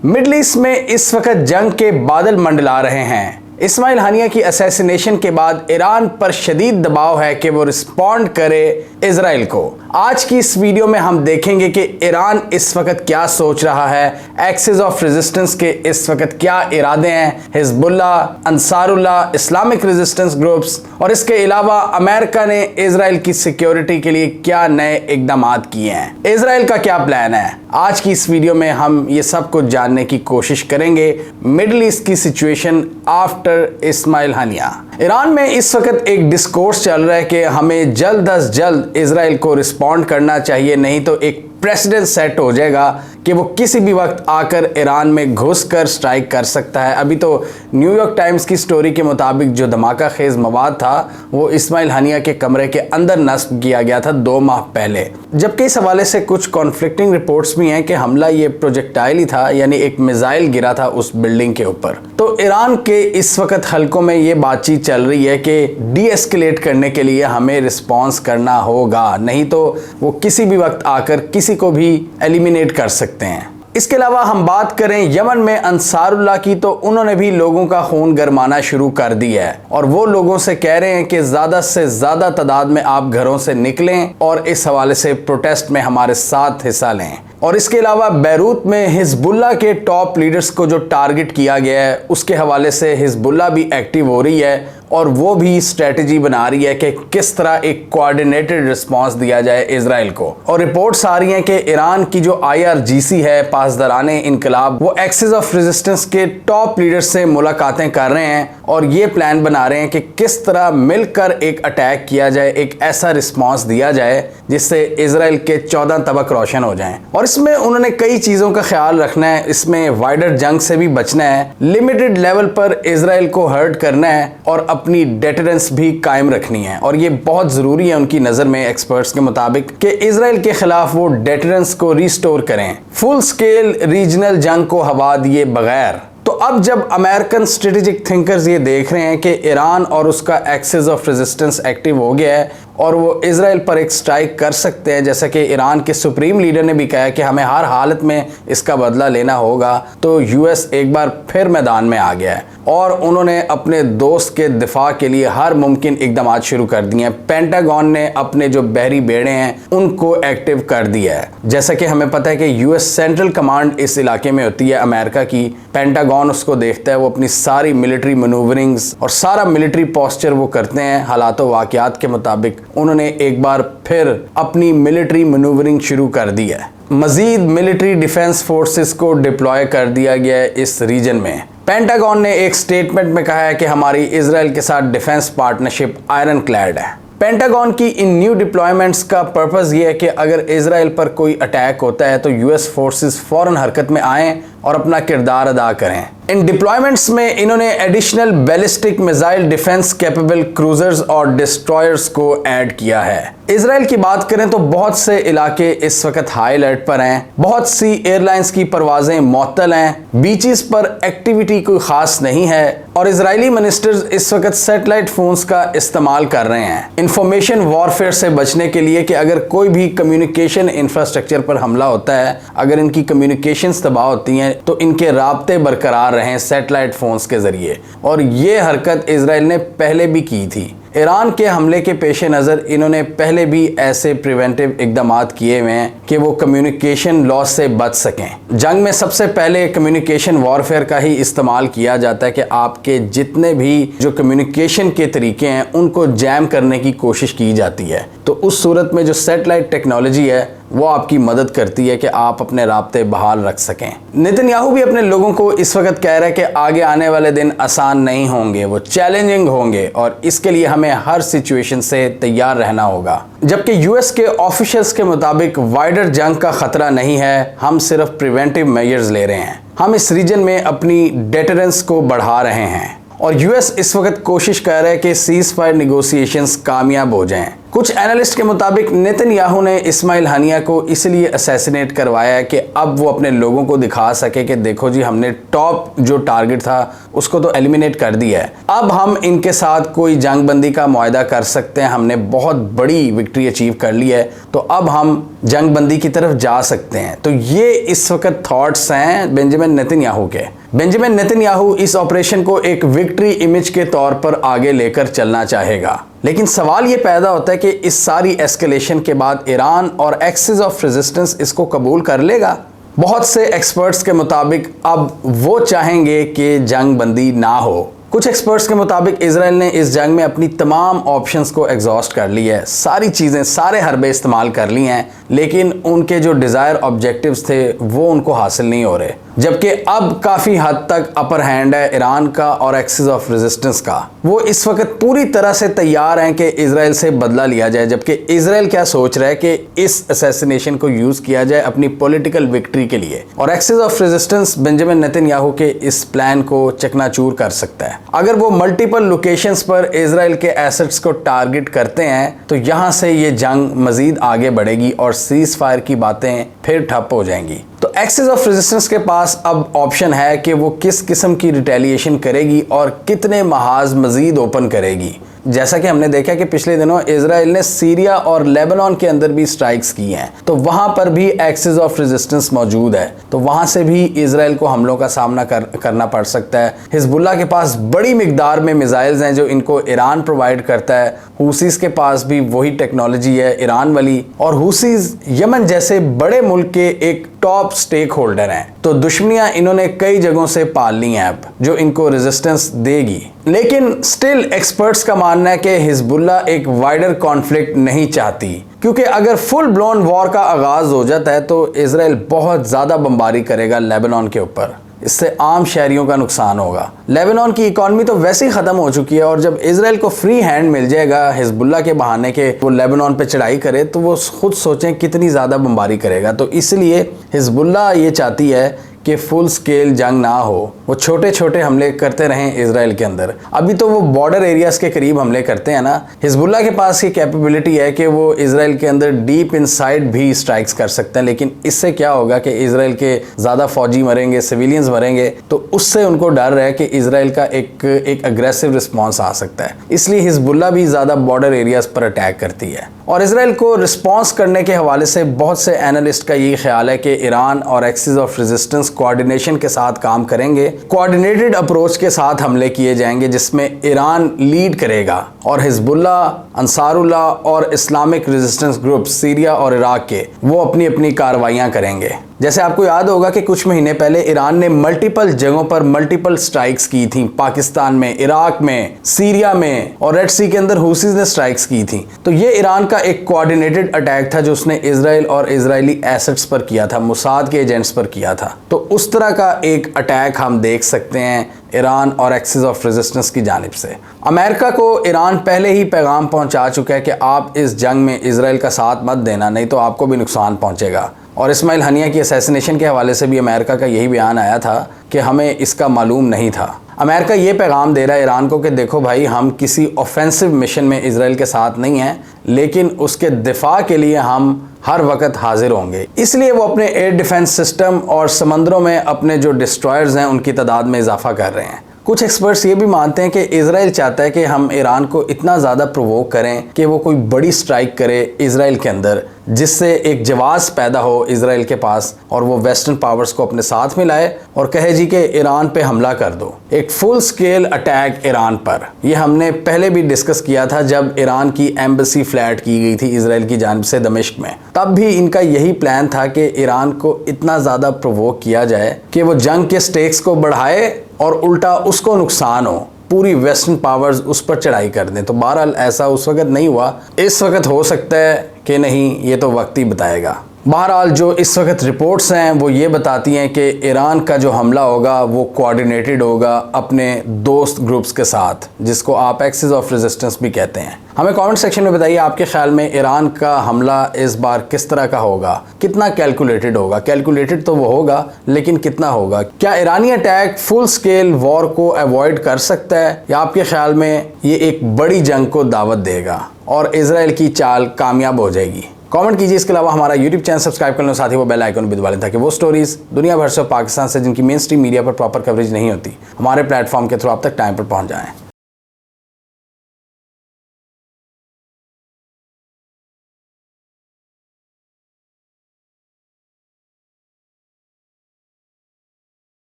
Middle east में इस वक्त जंग के बादल मंडला रहे हैं। इस्माइल हानिया की असैसिनेशन के बाद ईरान पर शदीद दबाव है कि वो रिस्पॉन्ड करे इजराइल को। आज की इस वीडियो में हम देखेंगे कि ईरान इस वक्त क्या सोच रहा है, एक्सिस ऑफ रेजिस्टेंस के इस वक्त क्या इरादे हैं, Hezbollah, Ansarullah, Islamic resistance groups और इसके अलावा अमेरिका ने इजराइल की सिक्योरिटी के लिए क्या नए इकदाम किए हैं, इजराइल का क्या प्लान है। आज की इस वीडियो में हम ये सब कुछ जानने की कोशिश करेंगे। मिडल ईस्ट की सिचुएशन आफ्टर इस्माइल हानिया। ईरान में इस वक्त एक डिस्कोर्स चल रहा है कि हमें जल्द अज जल्द इजराइल को रिस्पॉन्ड करना चाहिए, नहीं तो एक प्रेसिडेंट सेट हो जाएगा कि वो किसी भी वक्त आकर ईरान में घुसकर स्ट्राइक कर सकता है। अभी तो न्यूयॉर्क टाइम्स की स्टोरी के मुताबिक जो धमाका खेज मवाद था वो इस्माइल हानिया के कमरे के अंदर नस्ब किया गया था 2 माह पहले। जबकि इस हवाले से कुछ कॉन्फ्लिक्टिंग रिपोर्ट्स भी हैं कि हमला ये प्रोजेक्टाइल ही था, यानी एक मिसाइल गिरा था उस बिल्डिंग के ऊपर। तो ईरान के इस वक्त हलकों में ये बातचीत चल रही है कि डी एस्केलेट करने के लिए हमें रिस्पॉन्स करना होगा, नहीं तो वो किसी भी वक्त आकर किसी को भी एलिमिनेट कर सकते हैं। इसके अलावा हम बात करें यमन में अंसारुल्लाह की, तो उन्होंने भी लोगों का खून गरमाना शुरू कर दिया है और वो लोगों से कह रहे हैं कि ज़्यादा से ज़्यादा तादाद में आप घरों से निकलें और इस हवाले से प्रोटेस्ट में हमारे साथ हिस्सा लें। और इसके अलावा बैरूत में हिजबुल्लाह के टॉप लीडर्स को जो टारगेट किया गया है उसके हवाले से हिजबुल्लाह भी एक्टिव हो रही है और वो भी स्ट्रेटजी बना रही है कि किस तरह एक कोऑर्डिनेटेड रिस्पांस दिया जाए इजराइल को। और रिपोर्ट्स आ रही हैं कि ईरान की जो IRGC है, पासदाराने इनकलाब, वो एक्सिस ऑफ रेजिस्टेंस के टॉप लीडर्स से मुलाकातें कर रहे हैं और ये प्लान बना रहे हैं कि किस तरह मिलकर एक अटैक किया जाए, एक ऐसा रिस्पांस दिया जाए जिससे इजराइल के 14 तबक रोशन हो जाएं। और इसमें उन्होंने कई चीज़ों का ख्याल रखना है। इसमें वाइडर जंग से भी बचना है, लिमिटेड लेवल पर इजराइल को हर्ट करना है और अपनी डेटरेंस भी कायम रखनी है। और ये बहुत ज़रूरी है उनकी नज़र में, एक्सपर्ट्स के मुताबिक, कि इजराइल के खिलाफ वो डेटरेंस को रिस्टोर करें, फुल स्केल रीजनल जंग को हवा दिए बगैर। तो अब जब अमेरिकन स्ट्रेटेजिक थिंकर्स ये देख रहे हैं कि ईरान और उसका एक्सिस ऑफ रेजिस्टेंस एक्टिव हो गया है और वो इजराइल पर एक स्ट्राइक कर सकते हैं, जैसा कि ईरान के सुप्रीम लीडर ने भी कहा है कि हमें हर हालत में इसका बदला लेना होगा, तो US एक बार फिर मैदान में आ गया है और उन्होंने अपने दोस्त के दिफा के लिए हर मुमकिन इकदाम शुरू कर दिए हैं। पेंटागन ने अपने जो बहरी बेड़े हैं उनको एक्टिव कर दिया है। जैसा कि हमें पता है कि US सेंट्रल कमांड इस इलाके में होती है अमेरिका की, पेंटागन उसको देखता है, वो अपनी सारी मिलिट्री मनूवरिंग्स और सारा मिलिट्री पोस्चर वो करते हैं हालात वाक़यात के मुताबिक। उन्होंने एक बार फिर अपनी मिलिट्री मनूवरिंग शुरू कर दी है। मजीद मिलिट्री डिफेंस फोर्सेस को डिप्लॉय कर दिया गया है इस रीजन में। पेंटागन ने एक स्टेटमेंट में कहा है कि हमारी इजराइल के साथ डिफेंस पार्टनरशिप आयरन क्लैड है। पेंटागन की इन न्यू डिप्लॉयमेंट्स का पर्पस ये है कि अगर इजराइल पर कोई अटैक होता है तो US फोर्सेस फौरन हरकत में आएं और अपना किरदार अदा करें। इन डिप्लॉयमेंट्स में इन्होंने additional ballistic missile defence capable cruisers और डिस्ट्रॉयर्स को ऐड किया है। इजराइल की बात करें तो बहुत से इलाके इस वक्त हाई अलर्ट पर हैं, बहुत सी एयरलाइंस की परवाजें मअतल हैं, बीचेस पर एक्टिविटी कोई खास नहीं है और इजरायली मिनिस्टर्स इस वक्त सैटेलाइट फोन्स का इस्तेमाल कर रहे हैं इंफॉर्मेशन वॉरफेयर से बचने के लिए कि अगर कोई भी कम्युनिकेशन इंफ्रास्ट्रक्चर पर हमला होता है, अगर इनकी कम्युनिकेशंस तबाह होती हैं तो इनके राब्ते बरकरार रहें सैटेलाइट फोन्स के जरिए। और ये हरकत इजराइल ने पहले भी की थी। ईरान के हमले के पेश नज़र इन्होंने पहले भी ऐसे प्रिवेंटिव इकदाम किए हुए हैं कि वो कम्युनिकेशन लॉस से बच सकें। जंग में सबसे पहले कम्युनिकेशन वॉरफेयर का ही इस्तेमाल किया जाता है कि आपके जितने भी जो कम्युनिकेशन के तरीके हैं उनको जैम करने की कोशिश की जाती है। तो उस सूरत में जो सैटेलाइट टेक्नोलॉजी है वो आपकी मदद करती है कि आप अपने राब्ते बहाल रख सकें। नेतन्याहू भी अपने लोगों को इस वक्त कह रहा है कि आगे आने वाले दिन आसान नहीं होंगे, वो चैलेंजिंग होंगे और इसके लिए हमें हर सिचुएशन से तैयार रहना होगा। जबकि US के ऑफिशियल्स के मुताबिक वाइडर जंग का खतरा नहीं है, हम सिर्फ प्रिवेंटिव मेजर्स ले रहे हैं। हम इस रीजन में अपनी डेटरेंस को बढ़ा रहे हैं और US इस वक्त कोशिश कर रहा है कि सीज फायर निगोशिएशंस कामयाब हो जाएं। कुछ एनालिस्ट के मुताबिक नेतन्याहू ने इस्माइल हानिया को इसलिए असैसिनेट करवाया है कि अब वो अपने लोगों को दिखा सके कि देखो जी, हमने टॉप जो टारगेट था उसको तो एलिमिनेट कर दिया है, अब हम इनके साथ कोई जंगबंदी का मुआहदा कर सकते हैं, हमने बहुत बड़ी विक्ट्री अचीव कर ली है, तो अब हम जंगबंदी की तरफ जा सकते हैं। तो ये इस वक्त थॉट्स हैं बेंजामिन नेतन्याहू के। बेंजामिन नेतन्याहू इस ऑपरेशन को एक विक्ट्री इमेज के तौर पर आगे लेकर चलना चाहेगा, लेकिन सवाल ये पैदा होता है कि इस सारी एस्केलेशन के बाद ईरान और एक्सिस ऑफ रेजिस्टेंस इसको कबूल कर लेगा। बहुत से एक्सपर्ट्स के मुताबिक अब वो चाहेंगे कि जंग बंदी ना हो। कुछ एक्सपर्ट्स के मुताबिक इजराइल ने इस जंग में अपनी तमाम ऑप्शंस को एग्जॉस्ट कर ली है, सारी चीज़ें, सारे हरबे इस्तेमाल कर लिए हैं, लेकिन उनके जो डिज़ायर ऑब्जेक्टिव्स थे वो उनको हासिल नहीं हो रहे। जबकि अब काफ़ी हद तक अपर हैंड है ईरान का और एक्सिस ऑफ रेजिस्टेंस का। वो इस वक्त पूरी तरह से तैयार हैं कि इजराइल से बदला लिया जाए, जबकि इजराइल क्या सोच रहा है कि इस असैसिनेशन को यूज़ किया जाए अपनी पॉलिटिकल विक्ट्री के लिए, और axis of resistance Benjamin Netanyahu के इस प्लान को चकनाचूर कर सकता है। अगर वो मल्टीपल लोकेशंस पर इजराइल के एसेट्स को टारगेट करते हैं तो यहाँ से ये जंग मजीद आगे बढ़ेगी और सीज फायर की बातें फिर ठप हो जाएंगी। तो एक्सिस ऑफ रेजिस्टेंस के पास अब ऑप्शन है कि वो किस किस्म की रिटेलिएशन करेगी और कितने महाज मजीद ओपन करेगी। जैसा कि हमने देखा कि पिछले दिनों इजराइल ने सीरिया और लेबनान के अंदर भी स्ट्राइक्स की हैं, तो वहां पर भी एक्सिस ऑफ रेजिस्टेंस मौजूद है, तो वहां से भी इजराइल को हमलों का सामना करना पड़ सकता है। हिजबुल्लाह के पास बड़ी मिकदार में मिसाइल्स हैं जो इनको ईरान प्रोवाइड करता है। हुसीज के पास भी वही टेक्नोलॉजी है ईरान वाली, और हुसीज यमन जैसे बड़े मुल्क के एक टॉप स्टेक होल्डर हैं, तो दुश्मनियां इन्होंने कई जगहों से पाल ली हैं अब, जो इनको रेजिस्टेंस देगी। लेकिन स्टिल एक्सपर्ट्स का मानना है कि हिजबुल्लाह एक वाइडर कॉन्फ्लिक्ट नहीं चाहती, क्योंकि अगर फुल ब्लोन वॉर का आगाज हो जाता है तो इजराइल बहुत ज्यादा बमबारी करेगा लेबनान के ऊपर, इससे आम शहरियों का नुकसान होगा। लेबनान की इकॉनमी तो वैसे ही ख़त्म हो चुकी है, और जब इजराइल को फ्री हैंड मिल जाएगा हिजबुल्लाह के बहाने के वो लेबनान पे चढ़ाई करे, तो वो खुद सोचें कितनी ज़्यादा बमबारी करेगा। तो इसलिए हिजबुल्लाह ये चाहती है कि फुल स्केल जंग ना हो, वो छोटे छोटे हमले करते रहें इजराइल के अंदर। अभी तो वो बॉर्डर एरियाज के करीब हमले करते हैं ना। हिजबुल्लाह के पास ये कैपेबिलिटी है कि वो इजराइल के अंदर डीप इनसाइड भी स्ट्राइक्स कर सकते हैं, लेकिन इससे क्या होगा कि इजराइल के ज़्यादा फौजी मरेंगे, सिविलियंस मरेंगे, तो उससे उनको डर है कि इजराइल का एक अग्रेसिव रिस्पॉन्स आ सकता है। इसलिए हिजबुल्लाह भी ज़्यादा बॉर्डर एरियाज पर अटैक करती है। और इजराइल को रिस्पॉन्स करने के हवाले से बहुत से एनालिस्ट का यही ख्याल है कि ईरान और एक्सिस ऑफ रेजिस्टेंस कोऑर्डिनेशन के साथ काम करेंगे, कोऑर्डिनेटेड अप्रोच के साथ हमले किए जाएंगे, जिसमें ईरान लीड करेगा और हिजबुल्लाह, अंसारुल्लाह और इस्लामिक रेजिस्टेंस ग्रुप सीरिया और इराक के वो अपनी अपनी कार्रवाइयां करेंगे। जैसे आपको याद होगा कि कुछ महीने पहले ईरान ने मल्टीपल जगहों पर मल्टीपल स्ट्राइक्स की थी, पाकिस्तान में, इराक में, सीरिया में, और रेड सी के अंदर हुसीज ने स्ट्राइक्स की थी। तो ये ईरान का एक कोऑर्डिनेटेड अटैक था जो उसने इजराइल और इजरायली एसेट्स पर किया था, मुसाद के एजेंट्स पर किया था। तो उस तरह का एक अटैक हम देख सकते हैं ईरान और एक्सिस ऑफ रेजिस्टेंस की जानिब से। अमेरिका को ईरान पहले ही पैगाम पहुंचा चुका है कि आप इस जंग में इजराइल का साथ मत देना, नहीं तो आपको भी नुकसान पहुंचेगा। और इस्माइल हानिया की असैसिनेशन के हवाले से भी अमेरिका का यही बयान आया था कि हमें इसका मालूम नहीं था। अमेरिका ये पैगाम दे रहा है ईरान को कि देखो भाई, हम किसी ऑफेंसिव मिशन में इजराइल के साथ नहीं हैं, लेकिन उसके दिफा के लिए हम हर वक्त हाजिर होंगे। इसलिए वो अपने एयर डिफेंस सिस्टम और समंदरों में अपने जो डिस्ट्रॉयर्स हैं उनकी तादाद में इजाफा कर रहे हैं। कुछ एक्सपर्ट्स ये भी मानते हैं कि इजराइल चाहता है कि हम ईरान को इतना ज़्यादा प्रोवोक करें कि वो कोई बड़ी स्ट्राइक करे इजराइल के अंदर, जिससे एक जवाब पैदा हो इजराइल के पास और वो वेस्टर्न पावर्स को अपने साथ मिलाए और कहे जी कि ईरान पे हमला कर दो, एक फुल स्केल अटैक ईरान पर। ये हमने पहले भी डिस्कस किया था जब ईरान की एम्बेसी फ्लैट की गई थी इजराइल की जानिब से दमिश्क में, तब भी इनका यही प्लान था कि ईरान को इतना ज़्यादा प्रोवोक किया जाए कि वो जंग के स्टेक्स को बढ़ाए और उल्टा उसको नुकसान हो, पूरी वेस्टर्न पावर्स उस पर चढ़ाई कर दें। तो बहरहाल ऐसा उस वक्त नहीं हुआ, इस वक्त हो सकता है कि नहीं, ये तो वक्त ही बताएगा। बहरहाल जो इस वक्त रिपोर्ट्स हैं वो ये बताती हैं कि ईरान का जो हमला होगा वो कोऑर्डिनेटेड होगा अपने दोस्त ग्रुप्स के साथ, जिसको आप एक्सिस ऑफ रेजिस्टेंस भी कहते हैं। हमें कमेंट सेक्शन में बताइए आपके ख्याल में ईरान का हमला इस बार किस तरह का होगा, कितना कैलकुलेटेड होगा। कैलकुलेटेड तो वो होगा, लेकिन कितना होगा? क्या ईरानी अटैक फुल स्केल वॉर को अवॉइड कर सकता है, या आपके ख्याल में ये एक बड़ी जंग को दावत देगा और इजराइल की चाल कामयाब हो जाएगी? कमेंट कीजिए। इसके अलावा हमारा यूट्यूब चैनल सब्सक्राइब कर लो, साथ ही वो बेल आइकन भी दबा लें ताकि वो स्टोरीज दुनिया भर से, पाकिस्तान से जिनकी मेन स्ट्रीम मीडिया पर प्रॉपर कवरेज नहीं होती, हमारे प्लेटफॉर्म के थ्रू आप तक टाइम पर पहुंच जाएं।